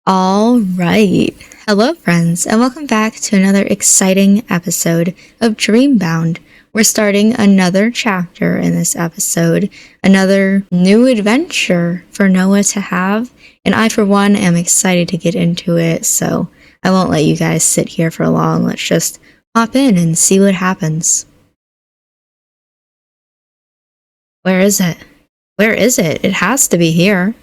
All right. Hello, friends, and welcome back to another exciting episode of Dreambound. We're starting another chapter in this episode, another new adventure for Noah to have, and I, for one, am excited to get into it, so I won't let you guys sit here for long. Let's just hop in and see what happens. Where is it? Where is it? It has to be here.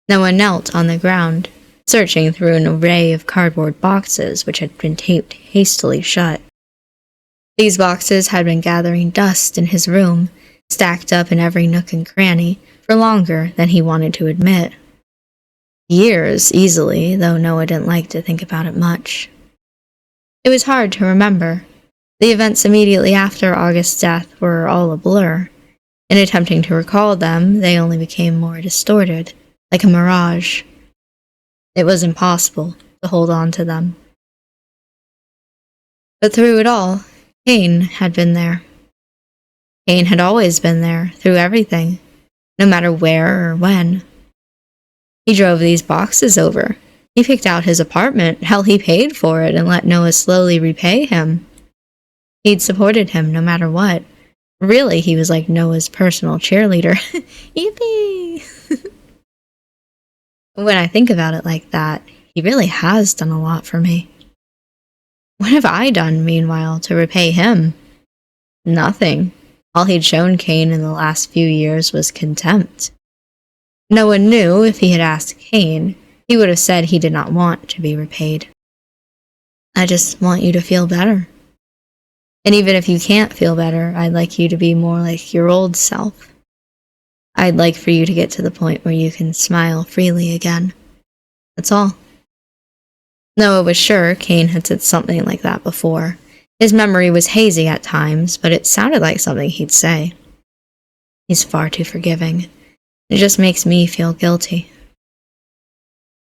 Noah knelt on the ground, searching through an array of cardboard boxes which had been taped hastily shut. These boxes had been gathering dust in his room, stacked up in every nook and cranny, for longer than he wanted to admit. Years, easily, though Noah didn't like to think about it much. It was hard to remember. The events immediately after August's death were all a blur. In attempting to recall them, they only became more distorted, like a mirage. It was impossible to hold on to them. But through it all, Cain had been there. Cain had always been there, through everything, no matter where or when. He drove these boxes over. He picked out his apartment. Hell, he paid for it and let Noah slowly repay him. He'd supported him no matter what. Really, he was like Noah's personal cheerleader. Yippee! When I think about it like that, he really has done a lot for me. What have I done, meanwhile, to repay him? Nothing. All he'd shown Cain in the last few years was contempt. Noah knew if he had asked Cain, he would have said he did not want to be repaid. I just want you to feel better. And even if you can't feel better, I'd like you to be more like your old self. I'd like for you to get to the point where you can smile freely again. That's all. Noah was sure Cain had said something like that before. His memory was hazy at times, but it sounded like something he'd say. He's far too forgiving. It just makes me feel guilty.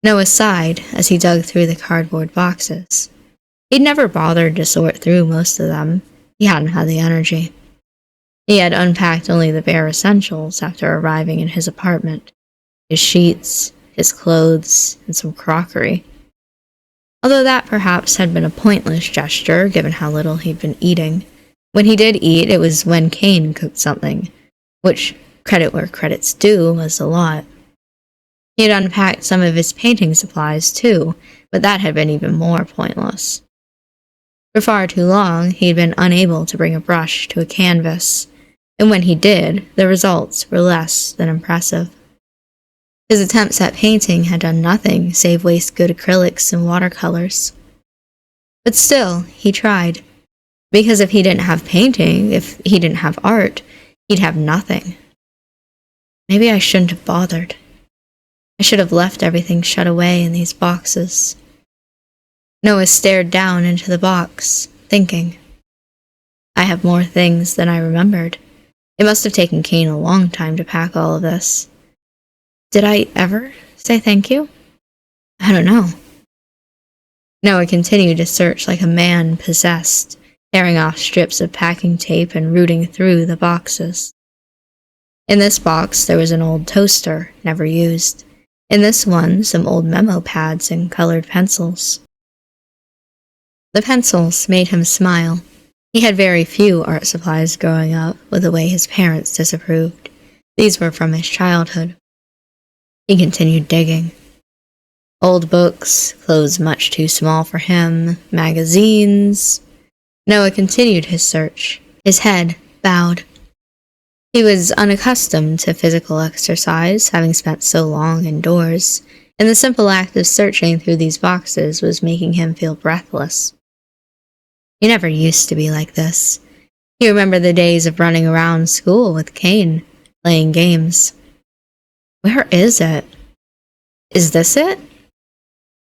Noah sighed as he dug through the cardboard boxes. He'd never bothered to sort through most of them. He hadn't had the energy. He had unpacked only the bare essentials after arriving in his apartment. His sheets, his clothes, and some crockery. Although that perhaps had been a pointless gesture, given how little he'd been eating. When he did eat, it was when Cain cooked something, which, credit where credit's due, was a lot. He had unpacked some of his painting supplies, too, but that had been even more pointless. For far too long, he'd been unable to bring a brush to a canvas, and when he did, the results were less than impressive. His attempts at painting had done nothing save waste good acrylics and watercolors. But still, he tried, because if he didn't have painting, if he didn't have art, he'd have nothing. Maybe I shouldn't have bothered. I should have left everything shut away in these boxes. Noah stared down into the box, thinking. I have more things than I remembered. It must have taken Cain a long time to pack all of this. Did I ever say thank you? I don't know. Noah continued to search like a man possessed, tearing off strips of packing tape and rooting through the boxes. In this box, there was an old toaster, never used. In this one, some old memo pads and colored pencils. The pencils made him smile. He had very few art supplies growing up, with the way his parents disapproved. These were from his childhood. He continued digging. Old books, clothes much too small for him, magazines. Noah continued his search, his head bowed. He was unaccustomed to physical exercise, having spent so long indoors, and the simple act of searching through these boxes was making him feel breathless. He never used to be like this. He remembered the days of running around school with Cain, playing games. Where is it? Is this it?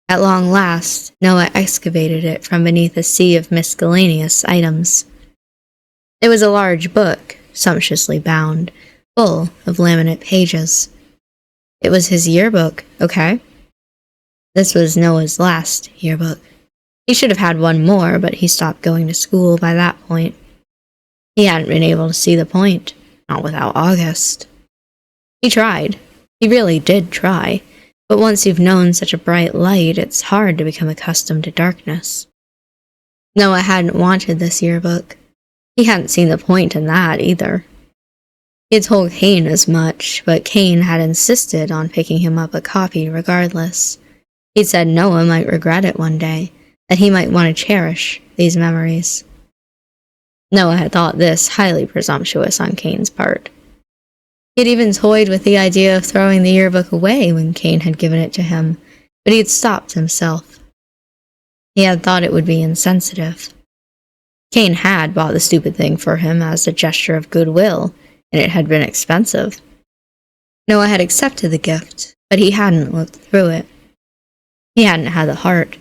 At long last, Noah excavated it from beneath a sea of miscellaneous items. It was a large book, sumptuously bound, full of laminate pages. It was his yearbook, okay? This was Noah's last yearbook. He should have had one more, but he stopped going to school by that point. He hadn't been able to see the point, not without August. He tried. He really did try, But once you've known such a bright light, it's hard to become accustomed to darkness. Noah hadn't wanted this yearbook. He hadn't seen the point in that either. He had told Cain as much, but Cain had insisted on picking him up a copy regardless. He'd said Noah might regret it one day, that he might want to cherish these memories. Noah had thought this highly presumptuous on Cain's part. He had even toyed with the idea of throwing the yearbook away when Cain had given it to him, but he had stopped himself. He had thought it would be insensitive. Cain had bought the stupid thing for him as a gesture of goodwill, and it had been expensive. Noah had accepted the gift, but he hadn't looked through it. He hadn't had the heart.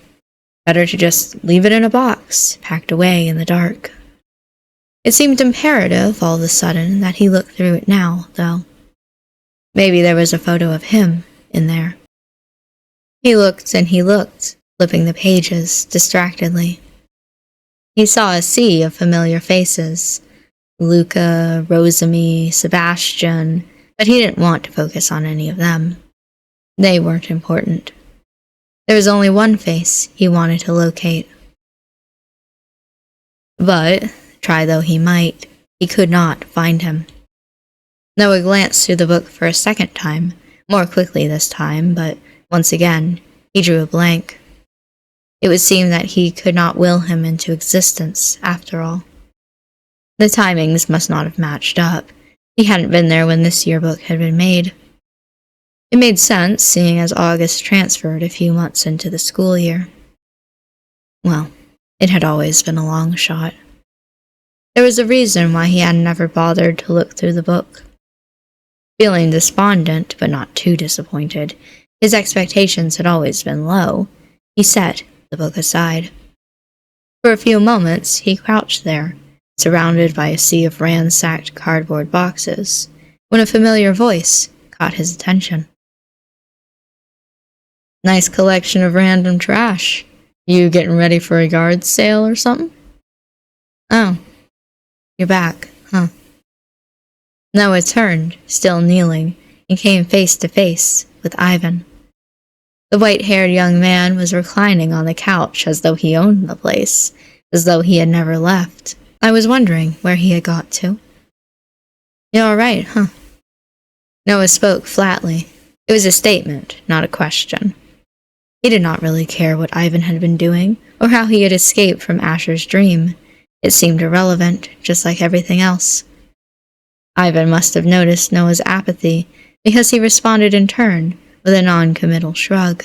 Better to just leave it in a box, packed away in the dark. It seemed imperative, all of a sudden, that he look through it now, though. Maybe there was a photo of him in there. He looked and he looked, flipping the pages distractedly. He saw a sea of familiar faces. Luca, Rosamy, Sebastian, but he didn't want to focus on any of them. They weren't important. There was only one face he wanted to locate. But, try though he might, he could not find him. Noah glanced through the book for a second time, more quickly this time, but once again, he drew a blank. It would seem that he could not will him into existence, after all. The timings must not have matched up. He hadn't been there when this yearbook had been made. It made sense, seeing as August transferred a few months into the school year. Well, it had always been a long shot. There was a reason why he had never bothered to look through the book. Feeling despondent, but not too disappointed, his expectations had always been low, he set the book aside. For a few moments, he crouched there, surrounded by a sea of ransacked cardboard boxes, when a familiar voice caught his attention. Nice collection of random trash. You getting ready for a yard sale or something? Oh, you're back, huh? Noah turned, still kneeling, and came face to face with Ivan. The white-haired young man was reclining on the couch as though he owned the place, as though he had never left. I was wondering where he had got to. You're all right, huh? Noah spoke flatly. It was a statement, not a question. He did not really care what Ivan had been doing, or how he had escaped from Asher's dream. It seemed irrelevant, just like everything else. Ivan must have noticed Noah's apathy, because he responded in turn with a non-committal shrug.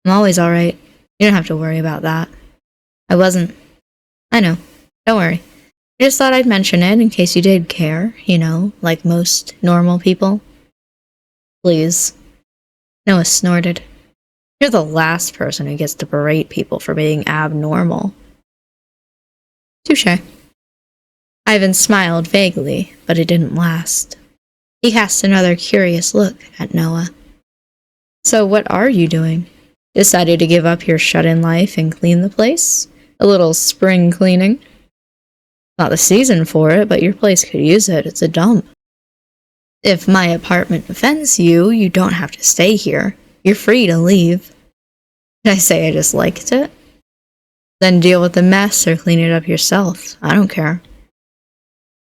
I'm always all right. You don't have to worry about that. I wasn't. I know. Don't worry. I just thought I'd mention it in case you did care, like most normal people. Please. Noah snorted. You're the last person who gets to berate people for being abnormal. Touché. Ivan smiled vaguely, but it didn't last. He cast another curious look at Noah. So what are you doing? Decided to give up your shut-in life and clean the place? A little spring cleaning? Not the season for it, but your place could use it. It's a dump. If my apartment offends you, you don't have to stay here. You're free to leave. Did I say I just liked it? Then deal with the mess or clean it up yourself. I don't care.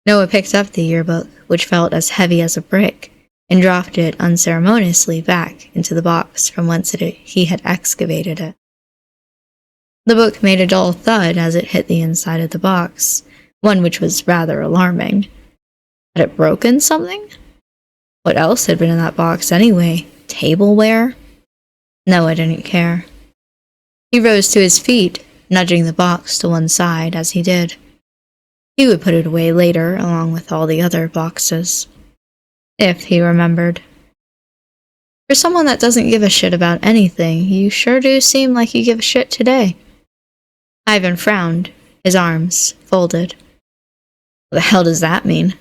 Noah picked up the yearbook, which felt as heavy as a brick, and dropped it unceremoniously back into the box from whence he had excavated it. The book made a dull thud as it hit the inside of the box, one which was rather alarming. Had it broken something? What else had been in that box anyway? Tableware? Noah didn't care. He rose to his feet, nudging the box to one side as he did. He would put it away later, along with all the other boxes. If he remembered. For someone that doesn't give a shit about anything, you sure do seem like you give a shit today. Ivan frowned, his arms folded. What the hell does that mean?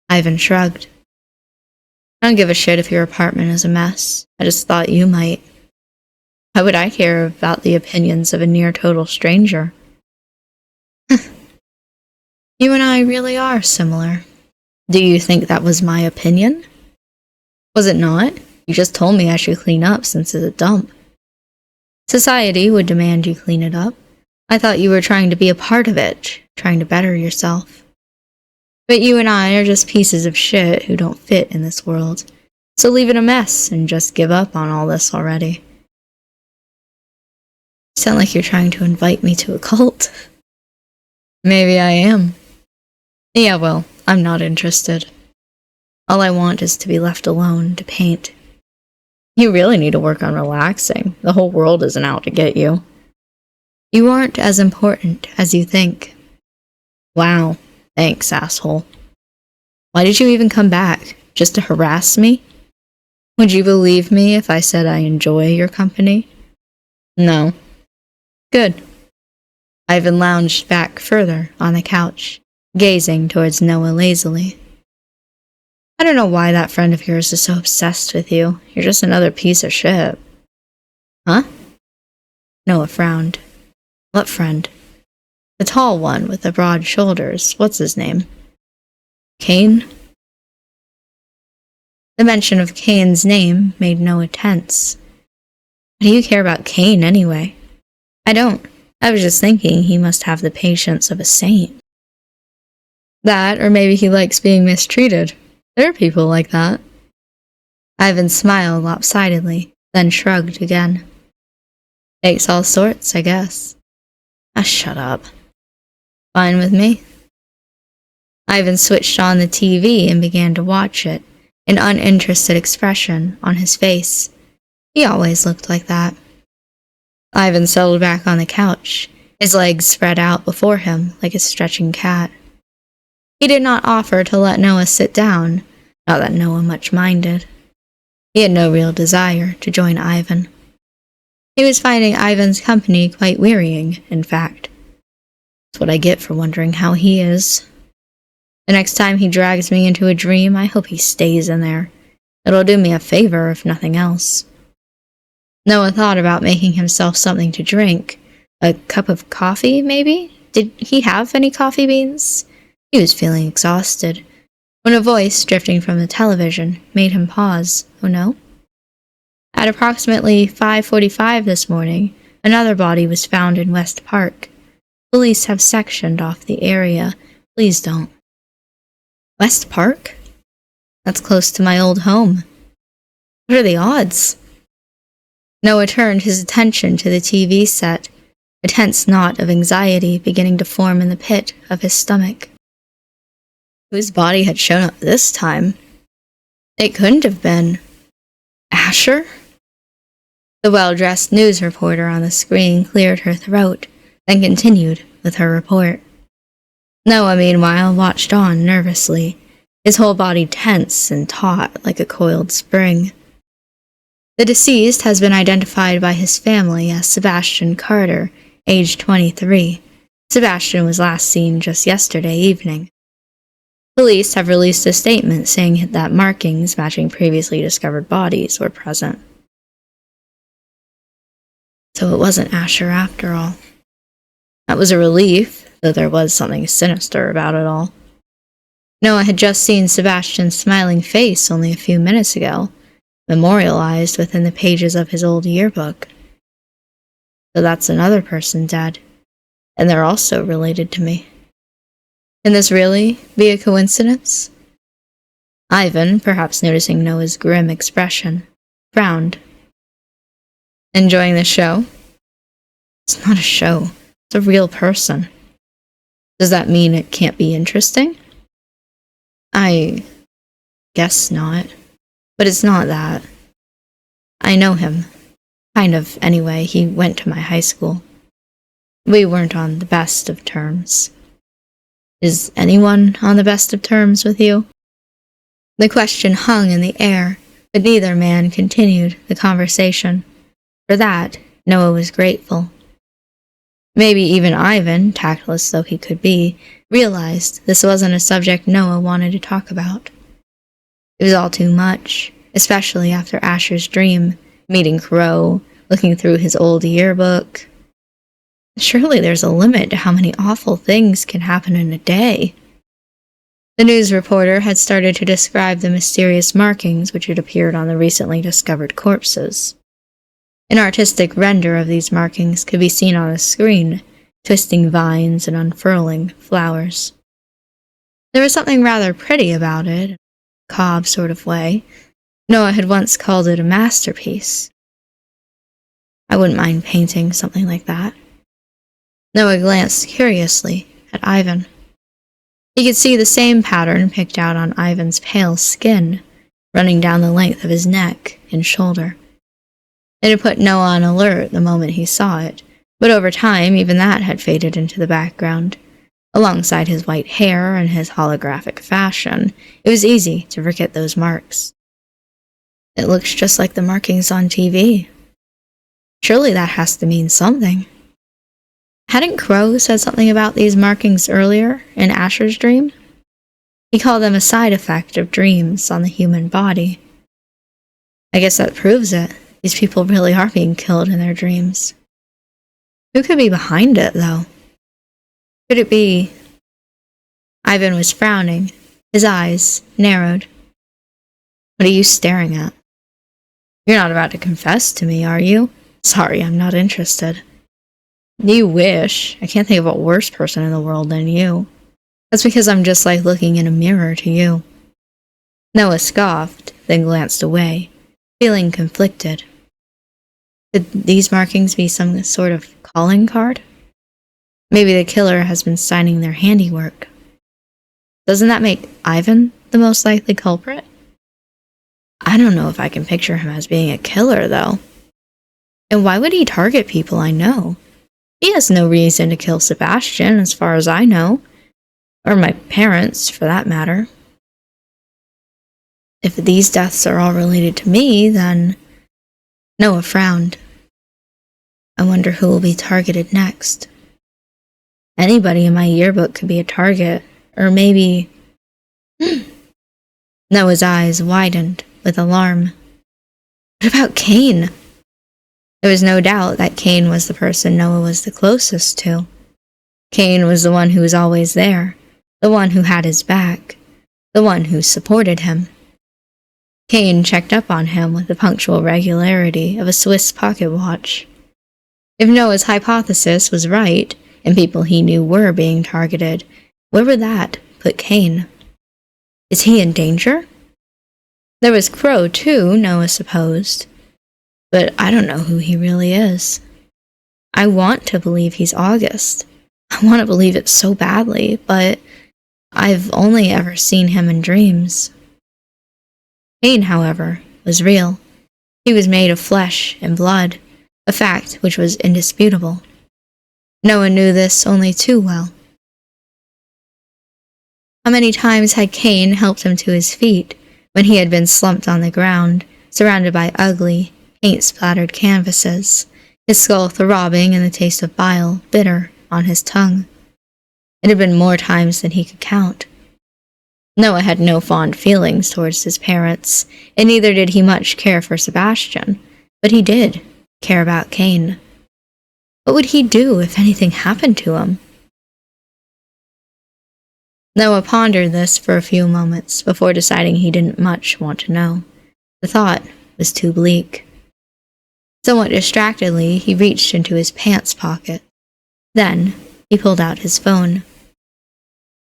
Ivan shrugged. I don't give a shit if your apartment is a mess. I just thought you might. Why would I care about the opinions of a near-total stranger? You and I really are similar. Do you think that was my opinion? Was it not? You just told me I should clean up since it's a dump. Society would demand you clean it up. I thought you were trying to be a part of it, trying to better yourself. But you and I are just pieces of shit who don't fit in this world. So leave it a mess and just give up on all this already. You sound like you're trying to invite me to a cult. Maybe I am. Yeah, well, I'm not interested. All I want is to be left alone to paint. You really need to work on relaxing. The whole world isn't out to get you. You aren't as important as you think. Wow, thanks, asshole. Why did you even come back? Just to harass me? Would you believe me if I said I enjoy your company? No. Good. Ivan lounged back further on the couch, gazing towards Noah lazily. I don't know why that friend of yours is so obsessed with you. You're just another piece of shit. Huh? Noah frowned. What friend? The tall one with the broad shoulders. What's his name? Kane? The mention of Kane's name made Noah tense. Why do you care about Kane anyway? I don't. I was just thinking he must have the patience of a saint. That, or maybe he likes being mistreated. There are people like that. Ivan smiled lopsidedly, then shrugged again. Takes all sorts, I guess. Shut up. Fine with me. Ivan switched on the TV and began to watch it, an uninterested expression on his face. He always looked like that. Ivan settled back on the couch, his legs spread out before him like a stretching cat. He did not offer to let Noah sit down, not that Noah much minded. He had no real desire to join Ivan. He was finding Ivan's company quite wearying, in fact. That's what I get for wondering how he is. The next time he drags me into a dream, I hope he stays in there. It'll do me a favor, if nothing else. Noah thought about making himself something to drink. A cup of coffee, maybe? Did he have any coffee beans? He was feeling exhausted, when a voice drifting from the television made him pause. Oh no? At approximately 5:45 this morning, another body was found in West Park. Police have sectioned off the area. Please don't. West Park? That's close to my old home. What are the odds? Noah turned his attention to the TV set, a tense knot of anxiety beginning to form in the pit of his stomach. Whose body had shown up this time? It couldn't have been Asher? The well-dressed news reporter on the screen cleared her throat, then continued with her report. Noah, meanwhile, watched on nervously, his whole body tense and taut like a coiled spring. The deceased has been identified by his family as Sebastian Carter, age 23. Sebastian was last seen just yesterday evening. Police have released a statement saying that markings matching previously discovered bodies were present. So it wasn't Asher after all. That was a relief, though there was something sinister about it all. Noah had just seen Sebastian's smiling face only a few minutes ago, memorialized within the pages of his old yearbook. So that's another person dead, and they're also related to me. Can this really be a coincidence? Ivan, perhaps noticing Noah's grim expression, frowned. Enjoying the show? It's not a show. It's a real person. Does that mean it can't be interesting? I guess not. But it's not that. I know him. Kind of, anyway. He went to my high school. We weren't on the best of terms. Is anyone on the best of terms with you? The question hung in the air, but neither man continued the conversation. For that, Noah was grateful. Maybe even Ivan, tactless though he could be, realized this wasn't a subject Noah wanted to talk about. It was all too much, especially after Asher's dream, meeting Crow, looking through his old yearbook. Surely there's a limit to how many awful things can happen in a day. The news reporter had started to describe the mysterious markings which had appeared on the recently discovered corpses. An artistic render of these markings could be seen on the screen, twisting vines and unfurling flowers. There was something rather pretty about it, in a macabre sort of way. Noah had once called it a masterpiece. I wouldn't mind painting something like that. Noah glanced curiously at Ivan. He could see the same pattern picked out on Ivan's pale skin, running down the length of his neck and shoulder. It had put Noah on alert the moment he saw it, but over time even that had faded into the background. Alongside his white hair and his holographic fashion, it was easy to forget those marks. It looks just like the markings on TV. Surely that has to mean something. Hadn't Crow said something about these markings earlier in Asher's dream? He called them a side effect of dreams on the human body. I guess that proves it. These people really are being killed in their dreams. Who could be behind it, though? Could it be... Ivan was frowning, his eyes narrowed. What are you staring at? You're not about to confess to me, are you? Sorry, I'm not interested. You wish. I can't think of a worse person in the world than you. That's because I'm just like looking in a mirror to you. Noah scoffed, then glanced away, feeling conflicted. Could these markings be some sort of calling card? Maybe the killer has been signing their handiwork. Doesn't that make Ivan the most likely culprit? I don't know if I can picture him as being a killer, though. And why would he target people I know? He has no reason to kill Sebastian, as far as I know. Or my parents, for that matter. If these deaths are all related to me, then... Noah frowned. I wonder who will be targeted next. Anybody in my yearbook could be a target, or maybe... Noah's eyes widened with alarm. What about Cain? There was no doubt that Cain was the person Noah was the closest to. Cain was the one who was always there, the one who had his back, the one who supported him. Cain checked up on him with the punctual regularity of a Swiss pocket watch. If Noah's hypothesis was right, and people he knew were being targeted, where would that put Cain? Is he in danger? There was Crow, too, Noah supposed. But I don't know who he really is. I want to believe he's August. I want to believe it so badly, but I've only ever seen him in dreams. Cain, however, was real. He was made of flesh and blood, a fact which was indisputable. Noah knew this only too well. How many times had Cain helped him to his feet when he had been slumped on the ground, surrounded by ugly, paint-splattered canvases, his skull throbbing and the taste of bile bitter on his tongue? It had been more times than he could count. Noah had no fond feelings towards his parents, and neither did he much care for Sebastian, but he did care about Cain. What would he do if anything happened to him? Noah pondered this for a few moments before deciding he didn't much want to know. The thought was too bleak. Somewhat distractedly, he reached into his pants pocket. Then, he pulled out his phone.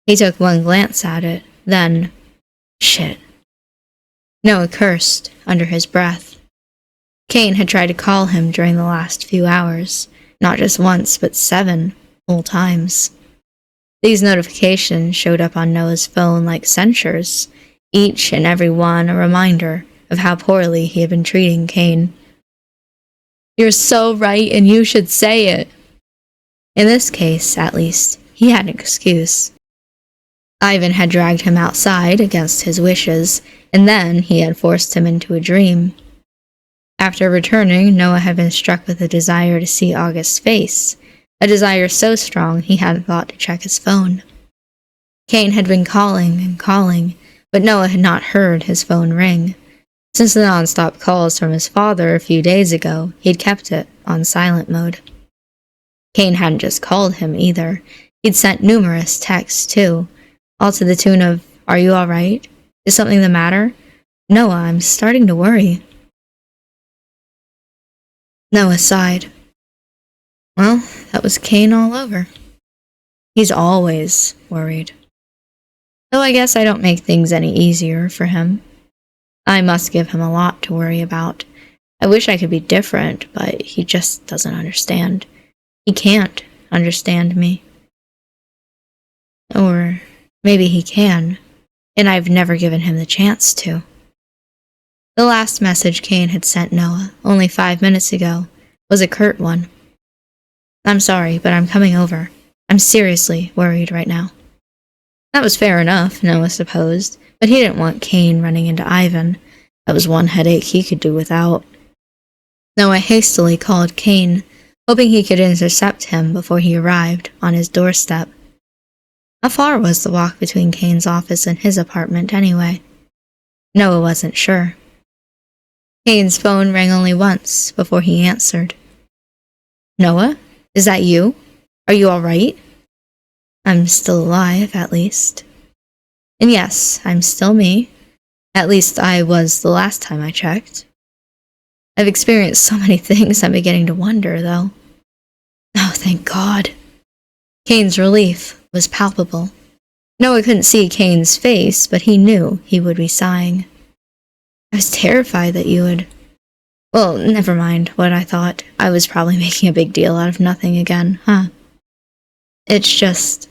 He took one glance at it, then... Shit. Noah cursed under his breath. Cain had tried to call him during the last few hours, not just once, but 7 whole times. These notifications showed up on Noah's phone like censures, each and every one a reminder of how poorly he had been treating Cain. You're so right, and you should say it. In this case, at least, he had an excuse. Ivan had dragged him outside against his wishes, and then he had forced him into a dream. After returning, Noah had been struck with a desire to see August's face, a desire so strong he hadn't thought to check his phone. Cain had been calling and calling, but Noah had not heard his phone ring. Since the non-stop calls from his father a few days ago, he'd kept it on silent mode. Cain hadn't just called him either. He'd sent numerous texts, too, all to the tune of Are you alright? Is something the matter? Noah, I'm starting to worry. Noah sighed. Well, that was Cain all over. He's always worried. Though I guess I don't make things any easier for him. I must give him a lot to worry about. I wish I could be different, but he just doesn't understand. He can't understand me. Or maybe he can, and I've never given him the chance to. The last message Cain had sent Noah, only 5 minutes ago, was a curt one. I'm sorry, but I'm coming over. I'm seriously worried right now. That was fair enough, Noah supposed, but he didn't want Cain running into Ivan. That was one headache he could do without. Noah hastily called Cain, hoping he could intercept him before he arrived on his doorstep. How far was the walk between Cain's office and his apartment, anyway? Noah wasn't sure. Cain's phone rang only once before he answered. Noah? Is that you? Are you all right? I'm still alive, at least. And yes, I'm still me. At least I was the last time I checked. I've experienced so many things I'm beginning to wonder, though. Oh, thank God. Cain's relief was palpable. Noah couldn't see Cain's face, but he knew he would be sighing. I was terrified that you would... Well, never mind what I thought. I was probably making a big deal out of nothing again, huh? It's just...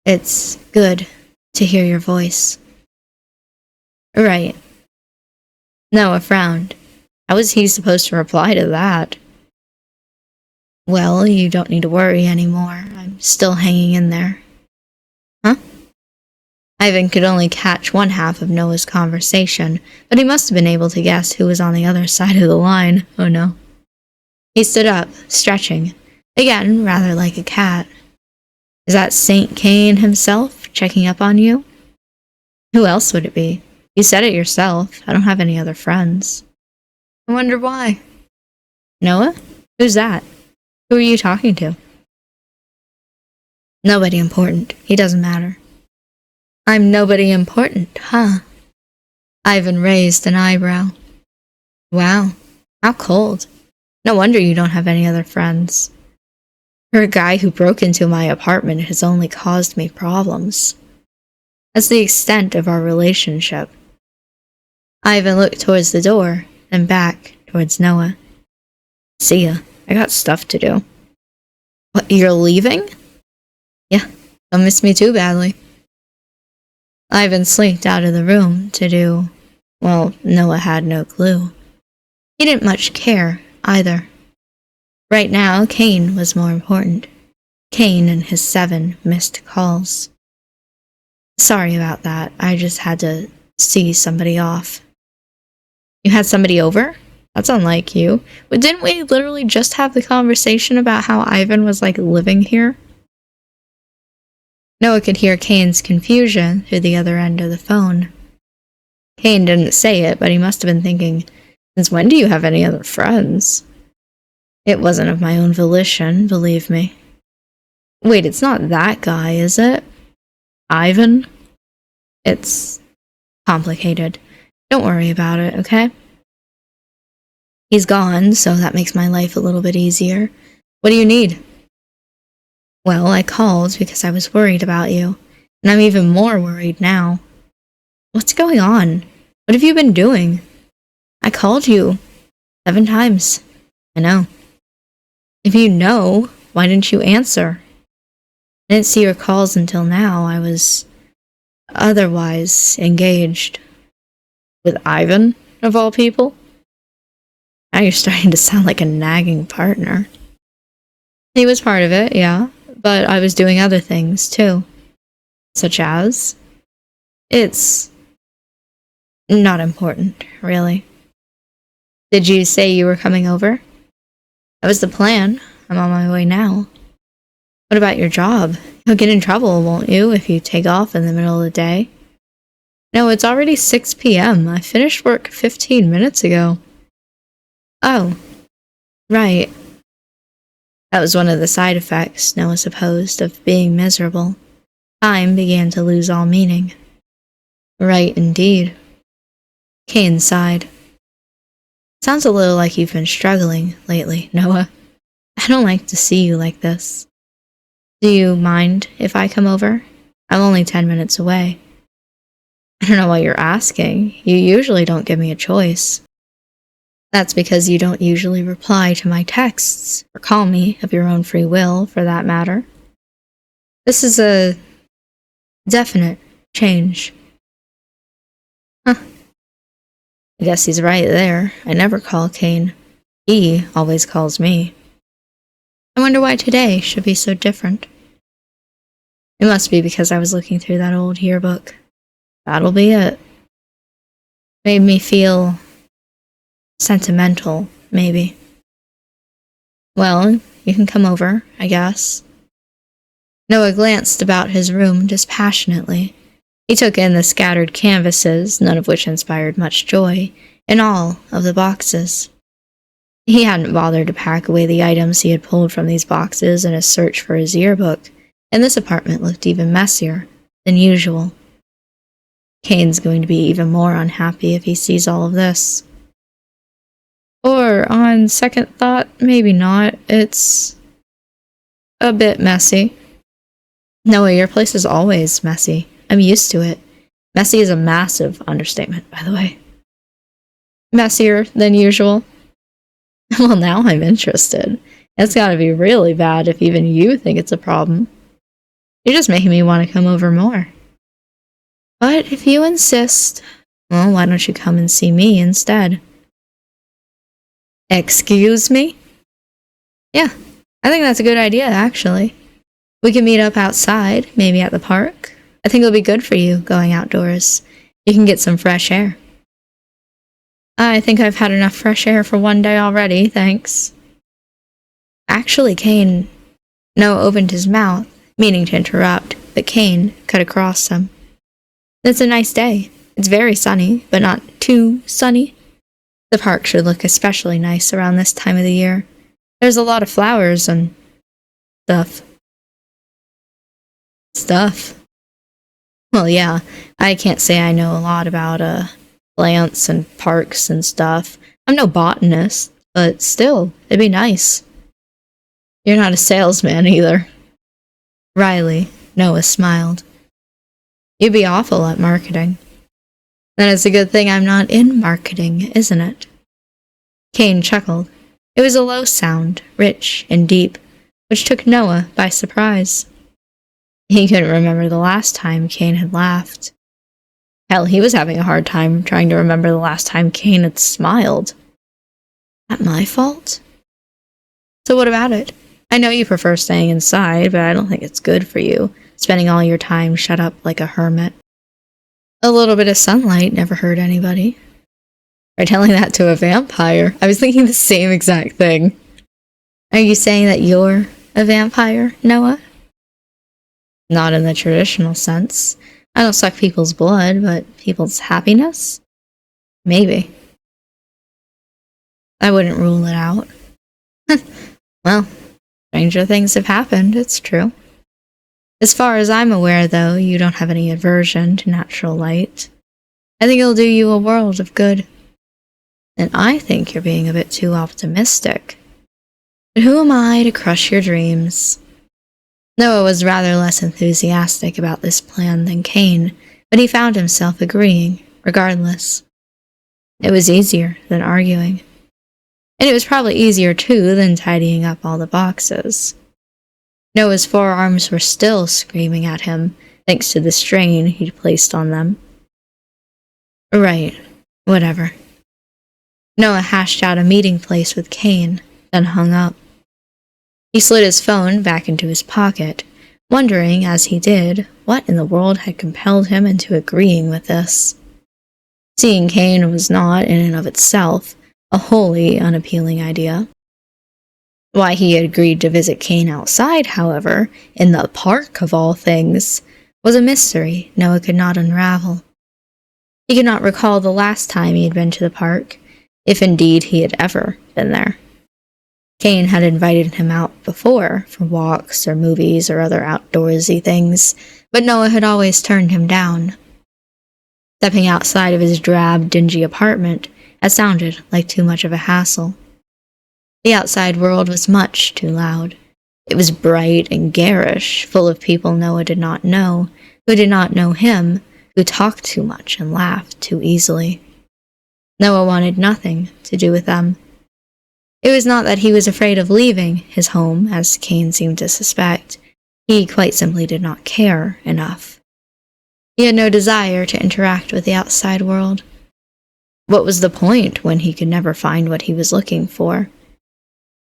It's good to hear your voice. Right. Noah frowned. How was he supposed to reply to that? Well, you don't need to worry anymore. I'm still hanging in there. Huh? Ivan could only catch one half of Noah's conversation, but he must have been able to guess who was on the other side of the line. Oh no. He stood up, stretching, again rather like a cat. Is that Saint Cain himself checking up on you? Who else would it be? You said it yourself. I don't have any other friends. I wonder why. Noah? Who's that? Who are you talking to? Nobody important. He doesn't matter. I'm nobody important, huh? Ivan raised an eyebrow. Wow, how cold. No wonder you don't have any other friends. For a guy who broke into my apartment has only caused me problems. That's the extent of our relationship. Ivan looked towards the door, then back towards Noah. See ya. I got stuff to do. What, you're leaving? Yeah, don't miss me too badly. Ivan slinked out of the room to do... Well, Noah had no clue. He didn't much care, either. Right now, Cain was more important. Cain and his 7 missed calls. Sorry about that. I just had to see somebody off. You had somebody over? That's unlike you. But didn't we literally just have the conversation about how Ivan was, living here? Noah could hear Cain's confusion through the other end of the phone. Cain didn't say it, but he must have been thinking, since when do you have any other friends? It wasn't of my own volition, believe me. Wait, it's not that guy, is it? Ivan? It's complicated. Don't worry about it, okay? He's gone, so that makes my life a little bit easier. What do you need? Well, I called because I was worried about you, and I'm even more worried now. What's going on? What have you been doing? I called you 7 times. I know. If you know, why didn't you answer? I didn't see your calls until now. I was otherwise engaged. With Ivan, of all people? Now you're starting to sound like a nagging partner. He was part of it, yeah, but I was doing other things, too. Such as? It's not important, really. Did you say you were coming over? That was the plan. I'm on my way now. What about your job? You'll get in trouble, won't you, if you take off in the middle of the day? No, it's already 6 p.m. I finished work 15 minutes ago. Oh, right. That was one of the side effects, Noah supposed, of being miserable. Time began to lose all meaning. Right, indeed. Kane sighed. Sounds a little like you've been struggling lately, Noah. I don't like to see you like this. Do you mind if I come over? I'm only 10 minutes away. I don't know why you're asking. You usually don't give me a choice. That's because you don't usually reply to my texts, or call me of your own free will, for that matter. This is a definite change. Huh. I guess he's right there. I never call Kane. He always calls me. I wonder why today should be so different. It must be because I was looking through that old yearbook. That'll be it. Made me feel sentimental, maybe. Well, you can come over, I guess. Noah glanced about his room dispassionately. He took in the scattered canvases, none of which inspired much joy, in all of the boxes. He hadn't bothered to pack away the items he had pulled from these boxes in his search for his yearbook, and this apartment looked even messier than usual. Kane's going to be even more unhappy if he sees all of this. Or, on second thought, maybe not. It's a bit messy. Noah, your place is always messy. I'm used to it. Messy is a massive understatement, by the way. Messier than usual? Well, now I'm interested. It's gotta be really bad if even you think it's a problem. You're just making me want to come over more. But if you insist, well, why don't you come and see me instead? Excuse me? Yeah, I think that's a good idea, actually. We can meet up outside, maybe at the park. I think it'll be good for you, going outdoors. You can get some fresh air. I think I've had enough fresh air for one day already, thanks. Actually, Kane... Noah opened his mouth, meaning to interrupt, but Kane cut across him. It's a nice day. It's very sunny, but not too sunny. The park should look especially nice around this time of the year. There's a lot of flowers and stuff. Stuff? Well, yeah, I can't say I know a lot about, plants and parks and stuff. I'm no botanist, but still, it'd be nice. You're not a salesman either. Wryly, Noah smiled. You'd be awful at marketing. Then it's a good thing I'm not in marketing, isn't it? Kane chuckled. It was a low sound, rich and deep, which took Noah by surprise. He couldn't remember the last time Kane had laughed. Hell, he was having a hard time trying to remember the last time Kane had smiled. That my fault? So what about it? I know you prefer staying inside, but I don't think it's good for you, spending all your time shut up like a hermit. A little bit of sunlight never hurt anybody. Try telling that to a vampire. I was thinking the same exact thing. Are you saying that you're a vampire, Noah? Not in the traditional sense. I don't suck people's blood, but people's happiness? Maybe. I wouldn't rule it out. Well, stranger things have happened, it's true. As far as I'm aware, though, you don't have any aversion to natural light. I think it'll do you a world of good. And I think you're being a bit too optimistic. But who am I to crush your dreams? Noah was rather less enthusiastic about this plan than Kane, but he found himself agreeing, regardless. It was easier than arguing. And it was probably easier, too, than tidying up all the boxes. Noah's forearms were still screaming at him, thanks to the strain he'd placed on them. Right, whatever. Noah hashed out a meeting place with Kane, then hung up. He slid his phone back into his pocket, wondering as he did what in the world had compelled him into agreeing with this. Seeing Kane was not, in and of itself, a wholly unappealing idea. Why he had agreed to visit Kane outside, however, in the park of all things, was a mystery Noah could not unravel. He could not recall the last time he had been to the park, if indeed he had ever been there. Cain had invited him out before for walks or movies or other outdoorsy things, but Noah had always turned him down. Stepping outside of his drab, dingy apartment had sounded like too much of a hassle. The outside world was much too loud. It was bright and garish, full of people Noah did not know, who did not know him, who talked too much and laughed too easily. Noah wanted nothing to do with them. It was not that he was afraid of leaving his home, as Cain seemed to suspect. He quite simply did not care enough. He had no desire to interact with the outside world. What was the point when he could never find what he was looking for?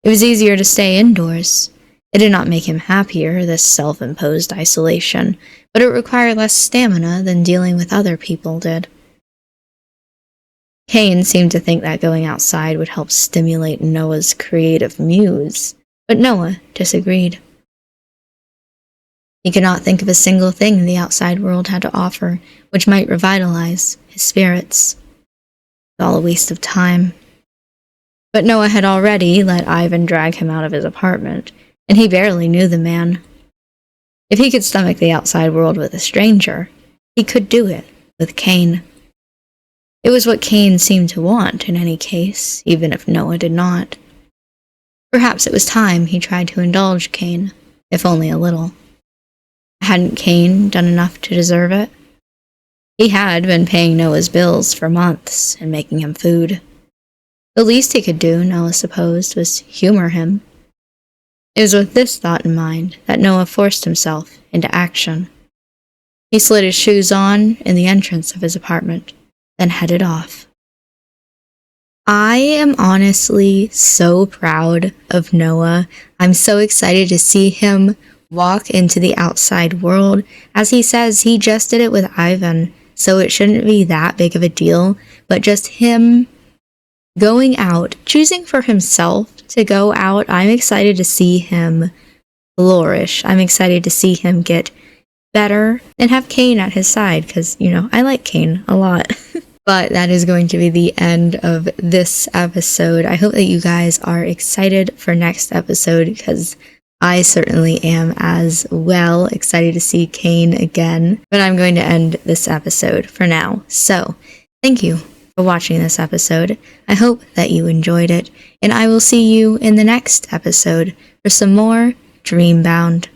It was easier to stay indoors. It did not make him happier, this self-imposed isolation, but it required less stamina than dealing with other people did. Cain seemed to think that going outside would help stimulate Noah's creative muse, but Noah disagreed. He could not think of a single thing the outside world had to offer which might revitalize his spirits. It was all a waste of time. But Noah had already let Ivan drag him out of his apartment, and he barely knew the man. If he could stomach the outside world with a stranger, he could do it with Cain. It was what Cain seemed to want in any case, even if Noah did not. Perhaps it was time he tried to indulge Cain, if only a little. Hadn't Cain done enough to deserve it? He had been paying Noah's bills for months and making him food. The least he could do, Noah supposed, was humor him. It was with this thought in mind that Noah forced himself into action. He slid his shoes on in the entrance of his apartment, then headed off. I am honestly so proud of Noah. I'm so excited to see him walk into the outside world. As he says, he just did it with Ivan, so it shouldn't be that big of a deal, but just him going out, choosing for himself to go out. I'm excited to see him flourish. I'm excited to see him get better and have Cain at his side because, I like Cain a lot. But that is going to be the end of this episode. I hope that you guys are excited for next episode because I certainly am as well, excited to see Cain again. But I'm going to end this episode for now. So, thank you for watching this episode. I hope that you enjoyed it, and I will see you in the next episode for some more Dreambound.